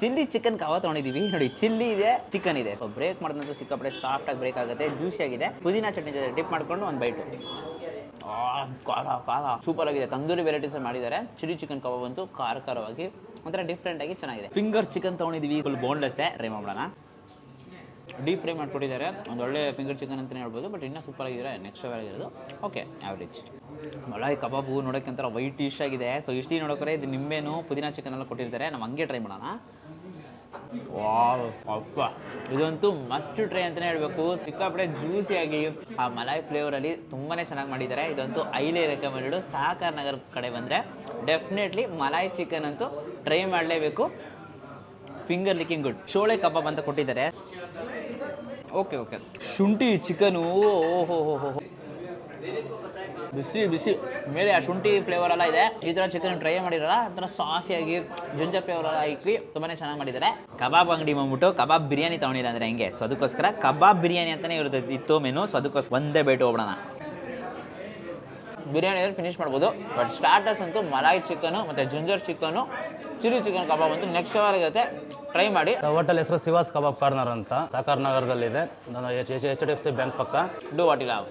Chilli chicken ಕಬಾಬ್ ತೊಗೊಂಡಿದ್ದೀವಿ ನೋಡಿ. Chilli ಇದೆ, ಚಿಕನ್ ಇದೆ. ಸೊ ಬ್ರೇಕ್ ಮಾಡಿದಂತೂ ಸಿಕ್ಕಾಪಟ್ಟೆ ಸಾಫ್ಟ್ ಆಗಿ ಬ್ರೇಕ್ ಆಗುತ್ತೆ, ಜ್ಯೂಸಿ ಆಗಿದೆ. ಪುದೀನಾ ಚಟ್ನಿ ಜೊತೆ ಡಿಪ್ ಮಾಡ್ಕೊಂಡು ಒಂದು ಬೈಟು. ಕಾಲ ಸೂಪರ್ ಆಗಿದೆ. ತಂದೂರಿ ವೆರೈಟೀಸ್ ಮಾಡಿದ್ದಾರೆ. ಚಿಲ್ಲಿ ಚಿಕನ್ ಕಬಾಬ್ ಅಂತೂ ಖಾರವಾಗಿ ಒಂಥರ ಡಿಫ್ರೆಂಟ್ ಆಗಿ ಚೆನ್ನಾಗಿದೆ. ಫಿಂಗರ್ ಚಿಕನ್ ತೊಗೊಂಡಿದ್ದೀವಿ, ಫುಲ್ ಬೋನ್ಲೆಸ್ ಟ್ರೈ ಮಾಡೋಣ. ಡೀಪ್ ಫ್ರೈ ಮಾಡಿಕೊಟ್ಟಿದ್ದಾರೆ. ಒಂದು ಒಳ್ಳೆ ಫಿಂಗರ್ ಚಿಕನ್ ಅಂತಲೇ ಹೇಳ್ಬೋದು, ಬಟ್ ಇನ್ನೂ ಸೂಪರ್ ಆಗಿದ್ದಾರೆ. ನೆಕ್ಸ್ಟ್ ಲೆವೆಲ್ ಆಗಿರೋದು. Okay, average. ಮಲಾಯ್ ಕಬಾಬು ನೋಡೋಕ್ಕೆ ಒಂಥರ ವೈಟ್ ಇಶ್ ಆಗಿದೆ. ಸೊ ಇಷ್ಟು ನೋಡೋಕೆ ಇದು ನಿಂಬೆನು ಪುದೀನಾ ಚಿಕನ್ ಎಲ್ಲ ಕೊಟ್ಟಿರ್ತಾರೆ. ನಾವು ಹಂಗೆ ಟ್ರೈ ಮಾಡೋಣ. ವಾವ್ ಅಪ್ಪ, ಇದಂತೂ ಮಸ್ಟ್ ಟ್ರೈ ಅಂತಲೇ ಹೇಳಬೇಕು. ಸಿಕ್ಕಾಪಟ್ಟೆ ಜ್ಯೂಸಿಯಾಗಿ ಆ ಮಲಾಯ್ ಫ್ಲೇವರಲ್ಲಿ ತುಂಬಾ ಚೆನ್ನಾಗಿ ಮಾಡಿದ್ದಾರೆ. ಇದಂತೂ ಹೈಲಿ ರೆಕಮೆಂಡೆಡು. ಸಹಕಾರ್ ನಗರ್ ಕಡೆ ಬಂದರೆ ಡೆಫಿನೆಟ್ಲಿ ಮಲಾಯ್ ಚಿಕನ್ ಅಂತೂ ಟ್ರೈ ಮಾಡಲೇಬೇಕು. Finger licking good. ಶೋಳೆ ಕಬಾಬ್ ಅಂತ ಕೊಟ್ಟಿದ್ದಾರೆ. ಓಕೆ, ಶುಂಠಿ ಚಿಕನು, ಓಹೋ ಬಿಸಿ ಮೇಲೆ ಆ ಶುಂಠಿ ಫ್ಲೇವರ್ ಎಲ್ಲ ಇದೆ. ಈ ಥರ ಚಿಕನ್ ಟ್ರೈ ಮಾಡಿರಲ್ಲ, ಒಂಥರ ಸಾಸಿಯಾಗಿ ಜಿಂಜರ್ ಫ್ಲೇವರ್ ಎಲ್ಲ ಹಾಕಿ ತುಂಬಾ ಚೆನ್ನಾಗಿ ಮಾಡಿದ್ದಾರೆ. ಕಬಾಬ್ ಅಂಗಡಿ ಬಂದ್ಬಿಟ್ಟು ಕಬಾಬ್ ಬಿರಿಯಾನಿ ತೊಗೊಂಡಿಲ್ಲ ಅಂದರೆ ಹೆಂಗೆ, ಸೊ ಅದಕ್ಕೋಸ್ಕರ ಕಬಾಬ್ ಬಿರಿಯಾನಿ ಅಂತಲೇ ಇತ್ತು ಮೆನು. ಸೊ ಅದಕ್ಕೋಸ್ಕರ ಒಂದೇ ಬೈಟ್ ಹೋಗೋಣ. ಬಿರಿಯಾನಿ ಫಿನಿಶ್ ಮಾಡ್ಬೋದು, ಬಟ್ ಸ್ಟಾರ್ಟರ್ಸ್ ಅಂತೂ ಮಲಾಯ್ ಚಿಕನು ಮತ್ತು ginger chicken, chilli chicken kebab ಅಂತೂ ನೆಕ್ಸ್ಟ್ ಲೆವೆಲ್ ಆಗುತ್ತೆ. ಟ್ರೈ ಮಾಡಿ. ಹೋಟೆಲ್ ಹೆಸರು ಶಿವಾಸ್ ಕಬಾಬ್ ಕಾರ್ನರ್ ಅಂತ, ಸಹಕಾರ್ ನಗರದಲ್ಲಿದೆ. HDFC ಬ್ಯಾಂಕ್ ಪಕ್ಕ. Do what you love.